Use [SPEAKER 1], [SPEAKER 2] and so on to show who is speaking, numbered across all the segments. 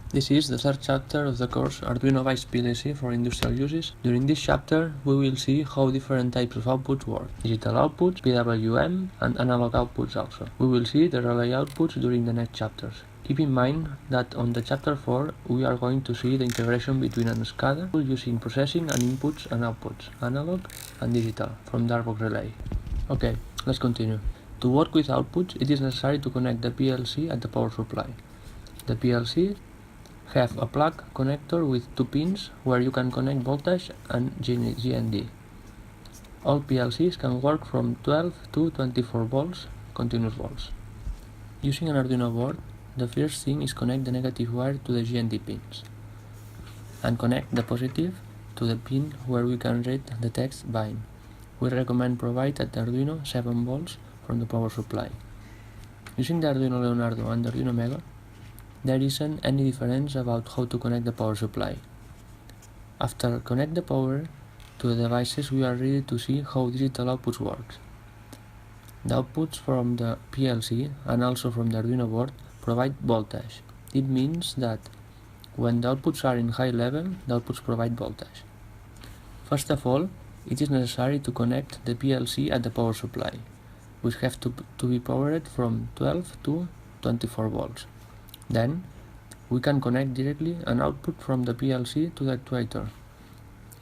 [SPEAKER 1] This is the third chapter of the course Arduino Vice PLC for industrial uses. During this chapter, we will see how different types of outputs work: digital outputs, PWM, and analog outputs also. We will see the relay outputs during the next chapters. Keep in mind that on the chapter 4, we are going to see the integration between an SCADA using processing and inputs and outputs, analog and digital, from Darbox Relay. Okay, let's continue. To work with outputs, it is necessary to connect the PLC at the power supply. The PLC have a plug connector with 2 pins where you can connect voltage and GND. All PLCs can work from 12 to 24 volts, continuous volts. Using an Arduino board, the first thing is connect the negative wire to the GND pins and connect the positive to the pin where we can read the text bind. We recommend provide at the Arduino 7 volts from the power supply. Using the Arduino Leonardo and the Arduino Mega, there isn't any difference about how to connect the power supply. After connect the power to the devices, we are ready to see how digital outputs works. The outputs from the PLC and also from the Arduino board provide voltage. It means that when the outputs are in high level, the outputs provide voltage. First of all, it is necessary to connect the PLC at the power supply, which have to be powered from 12 to 24 volts. Then, we can connect directly an output from the PLC to the actuator.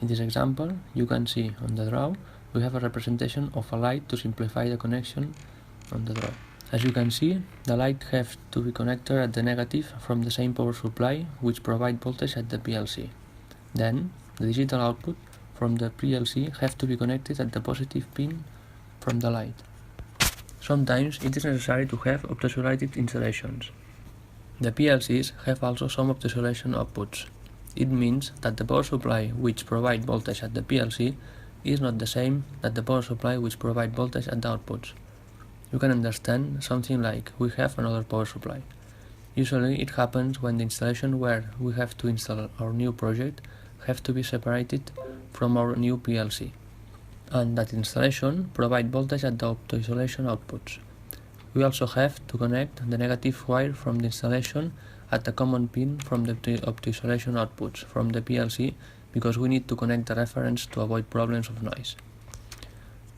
[SPEAKER 1] In this example, you can see on the draw, we have a representation of a light to simplify the connection on the draw. As you can see, the light has to be connected at the negative from the same power supply, which provides voltage at the PLC. Then, the digital output from the PLC have to be connected at the positive pin from the light. Sometimes it is necessary to have optosolated installations. The PLCs have also some optosolution outputs. It means that the power supply which provides voltage at the PLC is not the same as the power supply which provides voltage at the outputs. You can understand something like we have another power supply. Usually it happens when the installation where we have to install our new project have to be separated from our new PLC, and that installation provides voltage at the optoisolation outputs. We also have to connect the negative wire from the installation at the common pin from the optoisolation outputs from the PLC because we need to connect the reference to avoid problems of noise.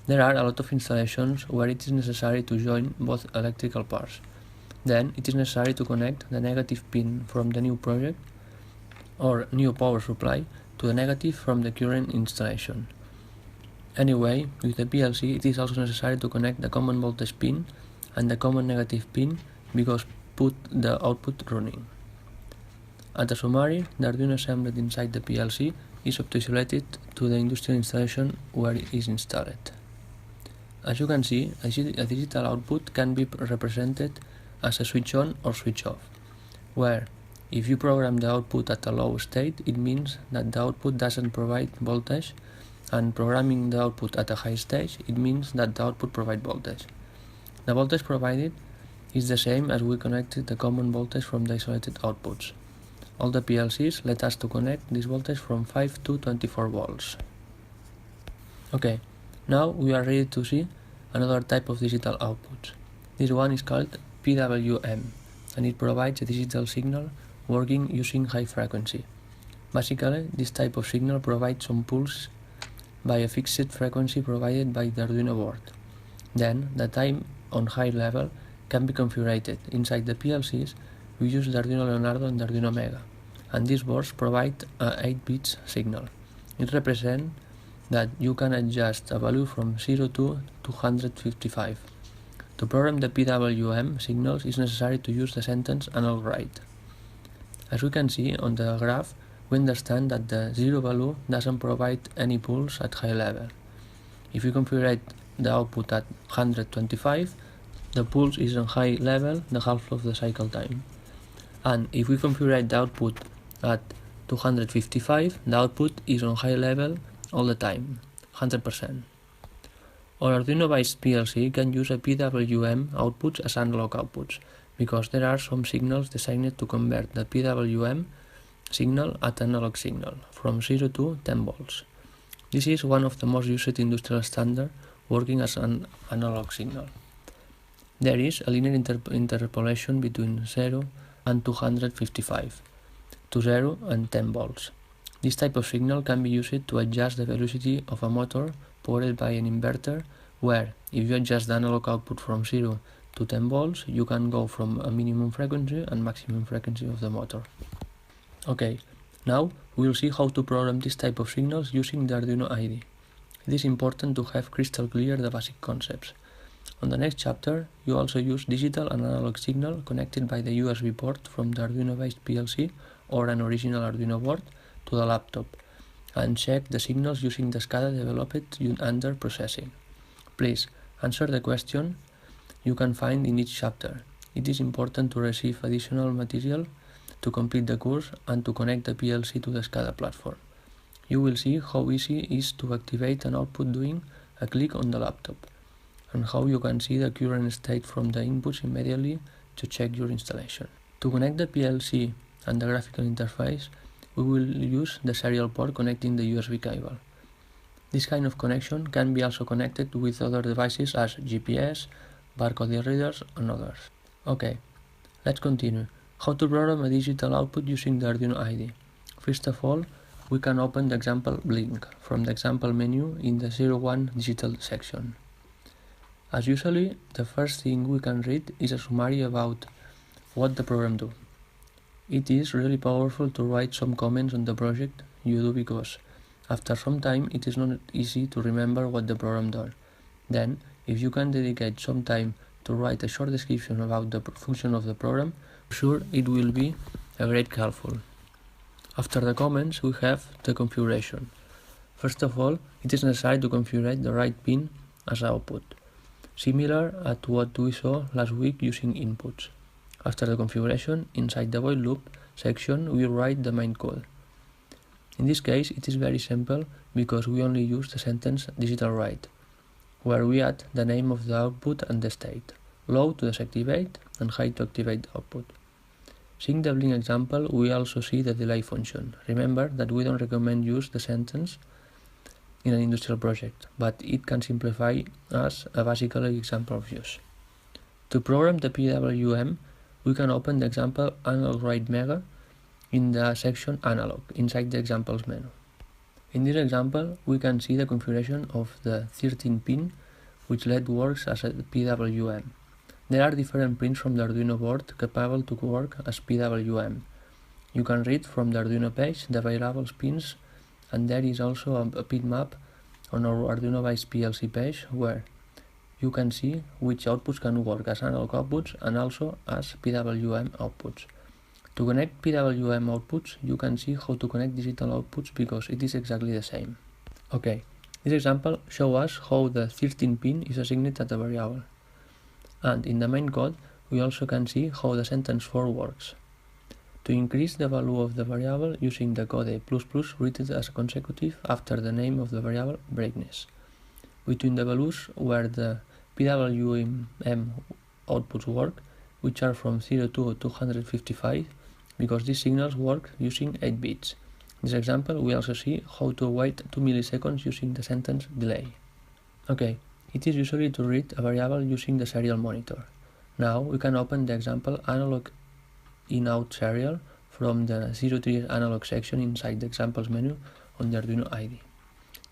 [SPEAKER 1] There are a lot of installations where it is necessary to join both electrical parts. Then it is necessary to connect the negative pin from the new project or new power supply to the negative from the current installation. Anyway, with the PLC it is also necessary to connect the common voltage pin and the common negative pin because put the output running. At the summary, the Arduino assembled inside the PLC is optosolated to the industrial installation where it is installed. As you can see, a digital output can be represented as a switch on or switch off, where if you program the output at a low state, it means that the output doesn't provide voltage, and programming the output at a high stage, it means that the output provides voltage. The voltage provided is the same as we connected the common voltage from the isolated outputs. All the PLCs let us to connect this voltage from 5 to 24 volts. Okay, now we are ready to see another type of digital output. This one is called PWM, and it provides a digital signal working using high frequency. Basically, this type of signal provides some pulse by a fixed frequency provided by the Arduino board. Then, the time on high level can be configured. Inside the PLCs, we use the Arduino Leonardo and the Arduino Mega, and these boards provide a 8-bit signal. It represents that you can adjust a value from 0 to 255. To program the PWM signals, it is necessary to use the sentence analog write. As we can see on the graph, we understand that the 0 value doesn't provide any pulse at high level. If we configure the output at 125, the pulse is on high level the half of the cycle time. And if we configure the output at 255, the output is on high level all the time, 100%. Our Arduino Vice PLC can use a PWM outputs as analog outputs, because there are some signals designed to convert the PWM signal at analog signal, from 0 to 10 volts. This is one of the most used industrial standards working as an analog signal. There is a linear interpolation between 0 and 255. to 0 and 10 volts. This type of signal can be used to adjust the velocity of a motor powered by an inverter, where if you adjust the analog output from 0 to 10 volts, you can go from a minimum frequency and maximum frequency of the motor. Okay, now we'll see how to program this type of signals using the Arduino IDE. It is important to have crystal clear the basic concepts. On the next chapter, you also use digital and analog signal connected by the USB port from the Arduino-based PLC or an original Arduino board to the laptop, and check the signals using the SCADA developed under processing. Please answer the question you can find in each chapter. It is important to receive additional material to complete the course and to connect the PLC to the SCADA platform. You will see how easy it is to activate an output doing a click on the laptop, and how you can see the current state from the inputs immediately to check your installation. To connect the PLC and the graphical interface, we will use the serial port connecting the USB cable. This kind of connection can be also connected with other devices as GPS, barcode readers, and others. Okay, let's continue. How to program a digital output using the Arduino IDE. First of all, we can open the example link from the example menu in the 01 digital section. As usually, the first thing we can read is a summary about what the program does. It is really powerful to write some comments on the project you do, because after some time it is not easy to remember what the program does. Then, if you can dedicate some time to write a short description about the function of the program, I'm sure it will be a great helpful. After the comments, we have the configuration. First of all, it is necessary to configure the right pin as output, similar to what we saw last week using inputs. After the configuration, inside the void loop section, we write the main code. In this case, it is very simple because we only use the sentence digital write, where we add the name of the output and the state, low to desactivate and high to activate output. Seeing the Blink example, we also see the delay function. Remember that we don't recommend use the sentence in an industrial project, but it can simplify as a basic example of use. To program the PWM, we can open the example Analog Write Mega in the section Analog inside the examples menu. In this example, we can see the configuration of the 13 pin, which LED works as a PWM. There are different pins from the Arduino board capable to work as PWM. You can read from the Arduino page the available pins, and there is also a pin map on our Arduino-based PLC page where you can see which outputs can work as analog outputs and also as PWM outputs. To connect PWM outputs, you can see how to connect digital outputs because it is exactly the same. Okay, this example shows us how the 13 pin is assigned at a variable. And in the main code, we also can see how the sentence for works. To increase the value of the variable using the code ++ read as consecutive after the name of the variable brightness, between the values where the PWM outputs work, which are from 0 to 255, because these signals work using 8 bits. In this example, we also see how to wait 2 milliseconds using the sentence delay. Okay, it is usually to read a variable using the serial monitor. Now we can open the example analog in-out serial from the 03 analog section inside the examples menu on the Arduino IDE.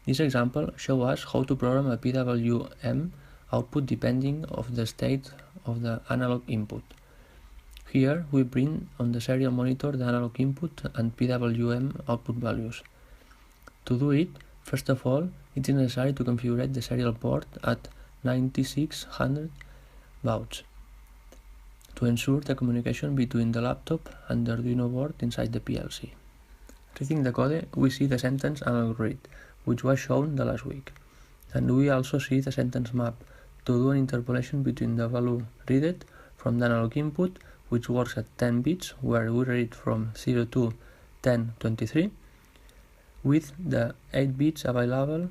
[SPEAKER 1] This example shows us how to program a PWM output depending on the state of the analog input. Here we print on the serial monitor the analog input and PWM output values. To do it, first of all, it is necessary to configure the serial port at 9600 bauds to ensure the communication between the laptop and the Arduino board inside the PLC. Reading the code, we see the sentence analog read, which was shown the last week, and we also see the sentence map to do an interpolation between the value read from the analog input, which works at 10 bits, where we read from 0 to 1023, with the 8 bits available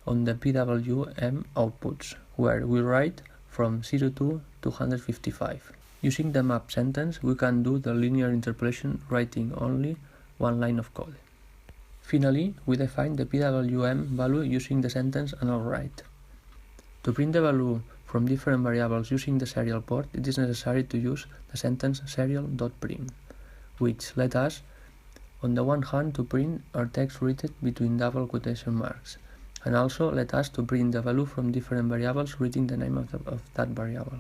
[SPEAKER 1] on the PWM outputs, where we write from 0 to 255. Using the map sentence, we can do the linear interpolation writing only one line of code. Finally, we define the PWM value using the sentence analog write. To print the value from different variables using the serial port, it is necessary to use the sentence serial.print, which lets us On the one hand, to print our text written between double quotation marks, and also let us to print the value from different variables writing the name of that variable.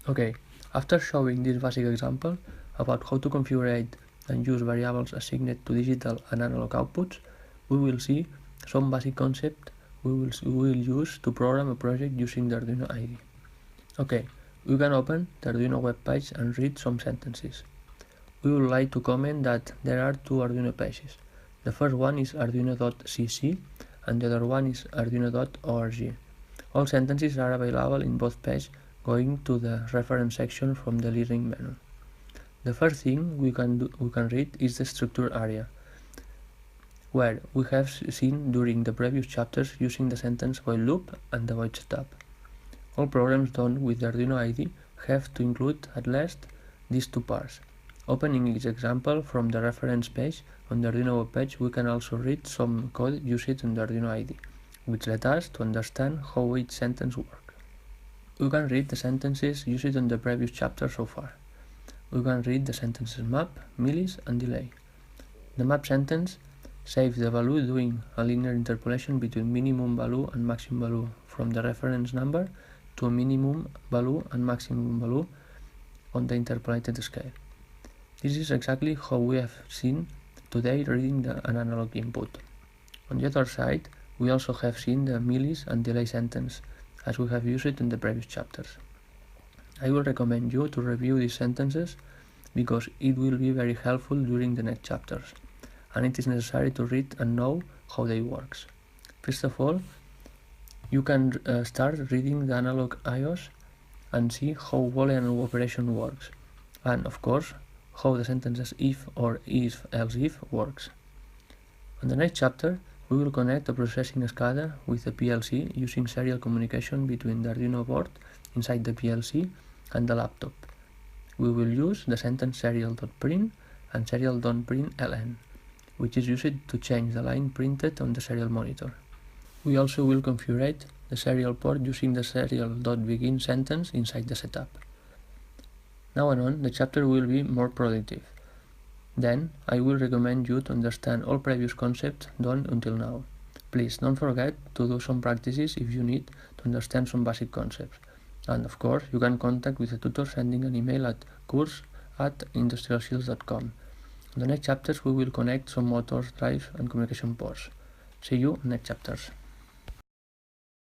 [SPEAKER 1] Okay, after showing this basic example about how to configure and use variables assigned to digital and analog outputs, we will see some basic concepts we will use to program a project using the Arduino IDE. Okay, we can open the Arduino web page and read some sentences. We would like to comment that there are two Arduino pages. The first one is arduino.cc and the other one is arduino.org. All sentences are available in both pages going to the reference section from the learning menu. The first thing we can read is the structure area, where we have seen during the previous chapters using the sentence while loop and the void setup. All programs done with the Arduino IDE have to include at least these two parts. Opening each example from the reference page on the Arduino web page, we can also read some code used in the Arduino IDE, which let us to understand how each sentence works. We can read the sentences used in the previous chapter so far. We can read the sentences map, millis, and delay. The map sentence saves the value doing a linear interpolation between minimum value and maximum value from the reference number to a minimum value and maximum value on the interpolated scale. This is exactly how we have seen today reading an analog input. On the other side, we also have seen the millis and delay sentence, as we have used it in the previous chapters. I will recommend you to review these sentences because it will be very helpful during the next chapters, and it is necessary to read and know how they work. First of all, you can start reading the analog IOs and see how Boolean operation works, and of course, how the sentences if or else if works. On the next chapter, we will connect a processing SCADA with a PLC using serial communication between the Arduino board inside the PLC and the laptop. We will use the sentence serial.print and serial.println, which is used to change the line printed on the serial monitor. We also will configure the serial port using the serial.begin sentence inside the setup. Now on, the chapter will be more productive. Then, I will recommend you to understand all previous concepts done until now. Please don't forget to do some practices if you need to understand some basic concepts. And of course, you can contact with the tutor sending an email at course@industrialshields.com. In the next chapters, we will connect some motors, drives, and communication ports. See you in next chapters.